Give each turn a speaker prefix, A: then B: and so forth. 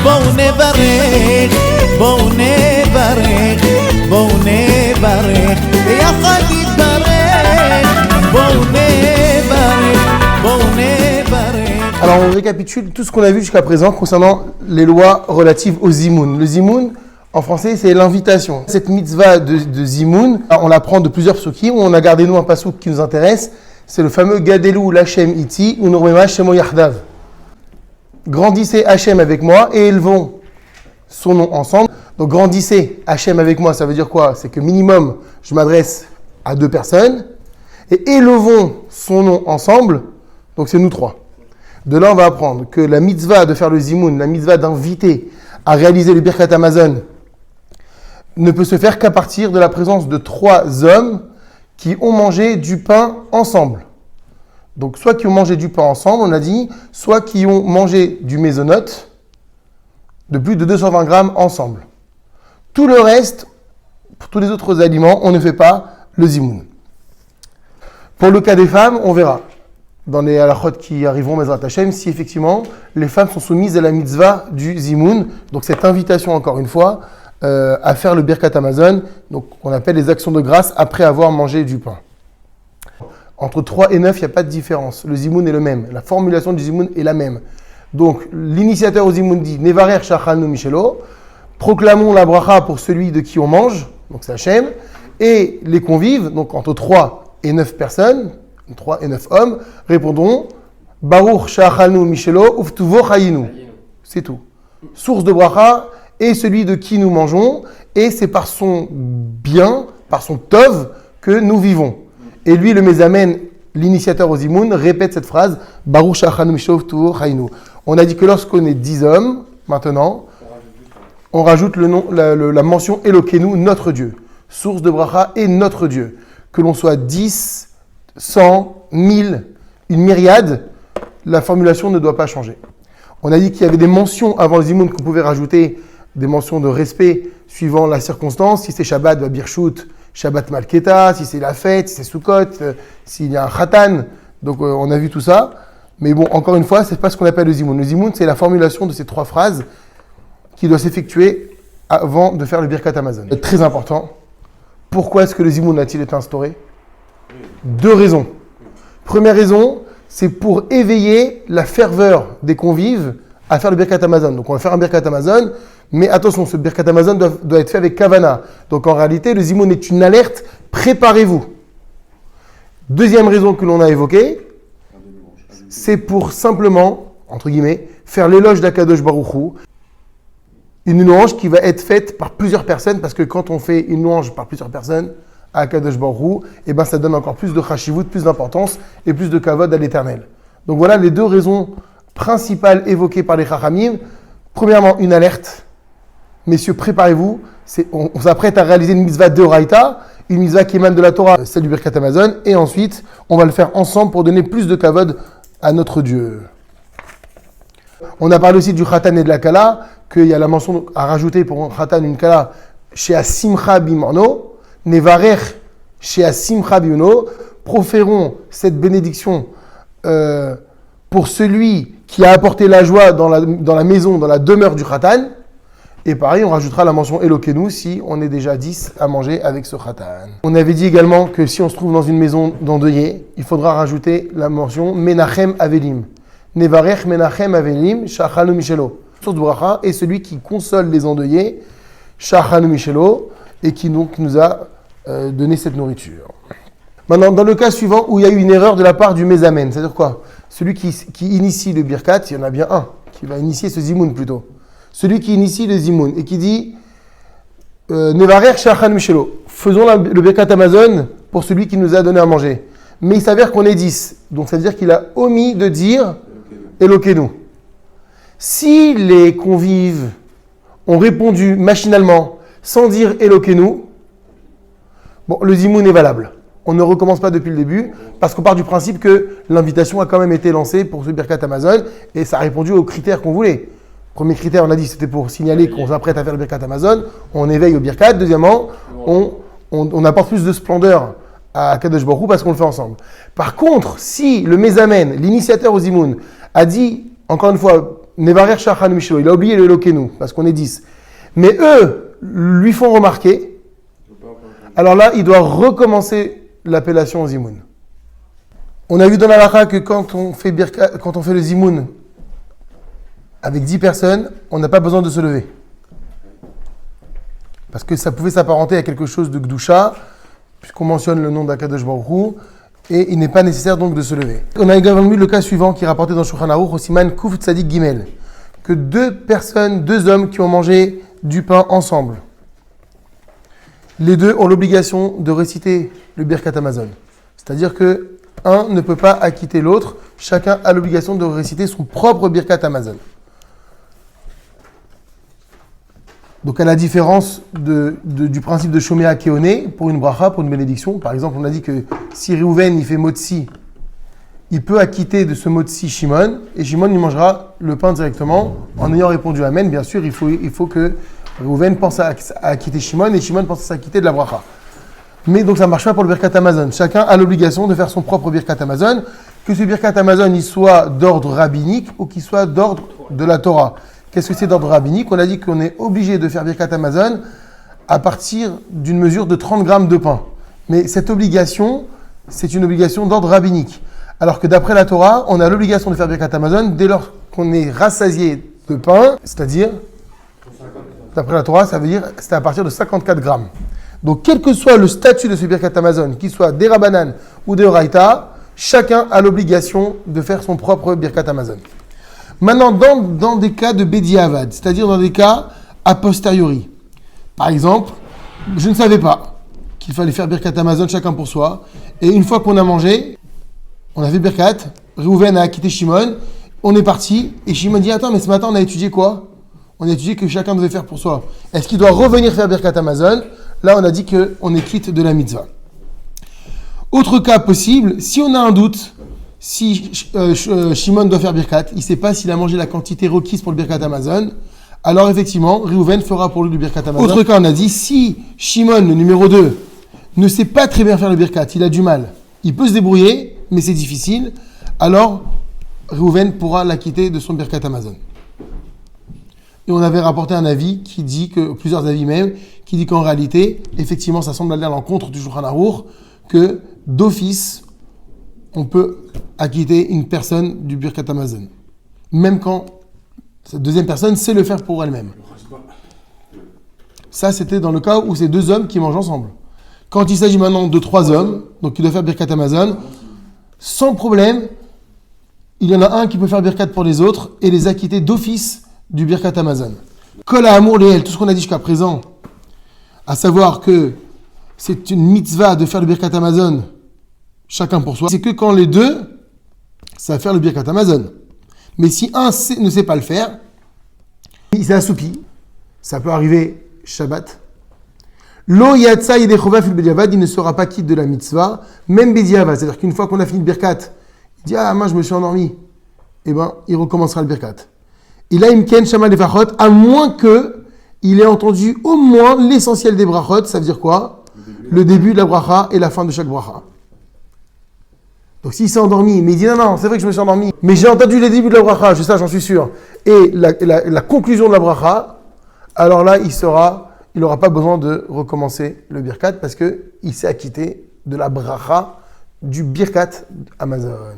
A: בואו נברך, בואו נברך, בואו נברך, ויחד נתברך, בואו נברך, בואו נברך.
B: Alors on récapitule tout ce qu'on a vu jusqu'à présent concernant les lois relatives au zimoun. Le zimoun, en français, c'est l'invitation. Cette mitzvah de zimoun, on l'apprend de plusieurs psukim. On a gardé nous un pasouk qui nous intéresse. C'est le fameux Gadelu Lachem Iti ou Norema Shemo Yachdav. Grandissez Hachem avec moi et élevons son nom ensemble. Donc grandissez Hachem avec moi, ça veut dire quoi? C'est que minimum, je m'adresse à 2 personnes. Et élevons son nom ensemble, donc c'est nous 3. De là, on va apprendre que la mitzvah de faire le zimoun, la mitzvah d'inviter à réaliser le Birkat Hamazon, ne peut se faire qu'à partir de la présence de 3 hommes qui ont mangé du pain ensemble. Donc, soit qui ont mangé du pain ensemble, on a dit, soit qui ont mangé du mésonote de plus de 220 grammes ensemble. Tout le reste, pour tous les autres aliments, on ne fait pas le zimoun. Pour le cas des femmes, on verra dans les halachot qui arriveront, Bezrat Hashem, si effectivement les femmes sont soumises à la mitzvah du zimoun, donc cette invitation encore une fois à faire le Birkat Hamazon, donc qu'on appelle les actions de grâce après avoir mangé du pain. Entre 3 et 9, il n'y a pas de différence. Le zimoun est le même. La formulation du zimoun est la même. Donc, l'initiateur au zimoun dit « Nevarer shachalnu michelo » proclamons la bracha pour celui de qui on mange, donc c'est Hachem, et les convives, donc entre 3 et 9 personnes, 3 et 9 hommes, répondront « Baruch shachalnu michelo uftuvo chayinu » C'est tout. Source de bracha est celui de qui nous mangeons, et c'est par son bien, par son tov, que nous vivons. Et lui, le Mezamen, l'initiateur au zimoun, répète cette phrase « Baruch shachanu mishov tuvo chayinu ». On a dit que lorsqu'on est 10 hommes, maintenant, on rajoute le nom, la mention « Elokenu », notre Dieu. Source de bracha et notre Dieu. Que l'on soit 10, 100, 1000, une myriade, la formulation ne doit pas changer. On a dit qu'il y avait des mentions avant le zimoun qu'on pouvait rajouter, des mentions de respect suivant la circonstance. Si c'est Shabbat, va Birshut, Shabbat Malketa, si c'est la fête, si c'est Sukkot, s'il y a un Khatan. Donc on a vu tout ça. Mais bon, encore une fois, c'est pas ce qu'on appelle le zimoun. Le zimoun, c'est la formulation de ces 3 phrases qui doit s'effectuer avant de faire le Birkat Hamazon. Très important. Pourquoi est-ce que le zimoun a-t-il été instauré? 2 raisons. Première raison, c'est pour éveiller la ferveur des convives à faire le Birkat Hamazon. Donc on va faire un Birkat Hamazon, mais attention, ce Birkat Hamazon doit être fait avec Kavana. Donc en réalité, le zimoun est une alerte, préparez-vous. Deuxième raison que l'on a évoquée, c'est pour simplement, entre guillemets, faire l'éloge d'Akadosh Baruch Hu. Une louange qui va être faite par plusieurs personnes, parce que quand on fait une louange par plusieurs personnes à Akadosh Baruch Hu, eh ben ça donne encore plus de chashivut, plus d'importance et plus de kavod à l'éternel. Donc voilà les 2 raisons principales évoquées par les chachamim. Premièrement, une alerte. Messieurs, préparez-vous. On s'apprête à réaliser une mitzvah de Oraïta, une mitzvah qui émane de la Torah, celle du Birkat Hamazon, et ensuite, on va le faire ensemble pour donner plus de kavod à notre Dieu. On a parlé aussi du Khatan et de la Kala, qu'il y a la mention à rajouter pour un Khatan, une Kala, chez Asimcha Bimano, Nevarer chez Asimcha Bimano, proférons cette bénédiction pour celui qui a apporté la joie dans la maison, dans la demeure du Khatan. Et pareil, on rajoutera la mention Elokenu si on est déjà 10 à manger avec ce Khatan. On avait dit également que si on se trouve dans une maison d'endeuillés, il faudra rajouter la mention Menachem Avelim. Nevarech Menachem Avelim, Shachanu Michelo. Source de bracha est celui qui console les endeuillés, Shachanu Michelo, et qui donc nous a donné cette nourriture. Maintenant, dans le cas suivant où il y a eu une erreur de la part du Mezamen, c'est-à-dire quoi? Celui qui initie le Birkat, il y en a bien un qui va initier ce Zimoun plutôt. Celui qui initie le Zimoun et qui dit Nevarer Shachan Michelo, faisons le Birkat Hamazon pour celui qui nous a donné à manger. Mais il s'avère qu'on est 10, donc ça veut dire qu'il a omis de dire Elokenu. Si les convives ont répondu machinalement sans dire Elokenu, bon, le Zimoun est valable. On ne recommence pas depuis le début parce qu'on part du principe que l'invitation a quand même été lancée pour ce Birkat Hamazon et ça a répondu aux critères qu'on voulait. Premier critère, on a dit, c'était pour signaler qu'on s'apprête à faire le Birkat Hamazon. On éveille au Birkat. Deuxièmement, on apporte plus de splendeur à Kadosh Baruch Hu parce qu'on le fait ensemble. Par contre, si le Mezamen, l'initiateur au Zimoun, a dit, encore une fois, Nevarer Shachan Mishlo, il a oublié le Lokenu, parce qu'on est 10. Mais eux lui font remarquer, alors là, il doit recommencer l'appellation Zimoun. On a vu dans la halakha que quand on fait le Zimoun avec 10 personnes, on n'a pas besoin de se lever. Parce que ça pouvait s'apparenter à quelque chose de Gdusha, puisqu'on mentionne le nom d'Akadosh Baruch Hu, et il n'est pas nécessaire donc de se lever. On a également vu le cas suivant qui est rapporté dans Shulchan Aruch, au Siman Kuf Tzadik Gimel, que deux hommes qui ont mangé du pain ensemble, les deux ont l'obligation de réciter le Birkat Hamazon. C'est-à-dire que un ne peut pas acquitter l'autre, chacun a l'obligation de réciter son propre Birkat Hamazon. Donc, à la différence du principe de Shomea Keone, pour une bracha, pour une bénédiction, par exemple, on a dit que si Réhouven il fait Motsi, il peut acquitter de ce Motsi Shimon, et Shimon il mangera le pain directement en ayant répondu Amen. Bien sûr, il faut que Réhouven pense à acquitter Shimon, et Shimon pense à s'acquitter de la bracha. Mais donc, ça ne marche pas pour le Birkat Hamazon. Chacun a l'obligation de faire son propre Birkat Hamazon, que ce Birkat Hamazon il soit d'ordre rabbinique ou qu'il soit d'ordre de la Torah. Qu'est-ce que c'est d'ordre rabbinique? On a dit qu'on est obligé de faire Birkat Hamazon à partir d'une mesure de 30 grammes de pain. Mais cette obligation, c'est une obligation d'ordre rabbinique. Alors que d'après la Torah, on a l'obligation de faire Birkat Hamazon dès lors qu'on est rassasié de pain, c'est-à-dire, d'après la Torah, ça veut dire c'est à partir de 54 grammes. Donc, quel que soit le statut de ce Birkat Hamazon, qu'il soit des Rabbanan ou des Oraïta, chacun a l'obligation de faire son propre Birkat Hamazon. Maintenant, dans des cas de Bediavad, c'est-à-dire dans des cas a posteriori. Par exemple, je ne savais pas qu'il fallait faire Birkat Hamazon chacun pour soi. Et une fois qu'on a mangé, on a fait Birkat, Réhouven a quitté Shimon, on est parti, et Shimon dit « Attends, mais ce matin on a étudié quoi ? On a étudié que chacun devait faire pour soi. Est-ce qu'il doit revenir faire Birkat Hamazon ? Là, on a dit qu'on est quitte de la mitzvah. Autre cas possible, si on a un doute, si Shimon doit faire Birkat, il ne sait pas s'il a mangé la quantité requise pour le Birkat Hamazon, alors effectivement, Réhouven fera pour lui le Birkat Hamazon. Autre cas, on a dit, si Shimon, le numéro 2, ne sait pas très bien faire le Birkat, il a du mal, il peut se débrouiller, mais c'est difficile, alors Réhouven pourra l'acquitter de son Birkat Hamazon. Et on avait rapporté un avis qui dit que, plusieurs avis même, qui dit qu'en réalité, effectivement, ça semble aller à l'encontre du Shulchan Aruch, que d'office, on peut acquitter une personne du Birkat Hamazon. Même quand cette deuxième personne sait le faire pour elle-même. Ça, c'était dans le cas où c'est deux hommes qui mangent ensemble. Quand il s'agit maintenant de 3 hommes, donc qui doivent faire Birkat Hamazon, sans problème, il y en a un qui peut faire Birkat pour les autres et les acquitter d'office du Birkat Hamazon. Kol ha'amur le'el, tout ce qu'on a dit jusqu'à présent, à savoir que c'est une mitzvah de faire le Birkat Hamazon chacun pour soi, c'est que quand les deux savent faire le Birkat Hamazon. Mais si un ne sait pas le faire, il s'est assoupi, ça peut arriver Shabbat. Lo yatsa yedechova fil bediavad, il ne sera pas quitte de la mitzvah, même bediavad, c'est-à-dire qu'une fois qu'on a fini le Birkat, il dit « Ah, moi je me suis endormi », eh bien, il recommencera le Birkat. Et là, imken shama lefachot, à moins que il ait entendu au moins l'essentiel des brachot, ça veut dire quoi? Le début de la bracha et la fin de chaque bracha. Donc s'il s'est endormi, mais il dit non, c'est vrai que je me suis endormi, mais j'ai entendu les débuts de la bracha, ça j'en suis sûr, et la conclusion de la bracha, alors là il n'aura pas besoin de recommencer le Birkat parce qu'il s'est acquitté de la bracha du Birkat Hamazon.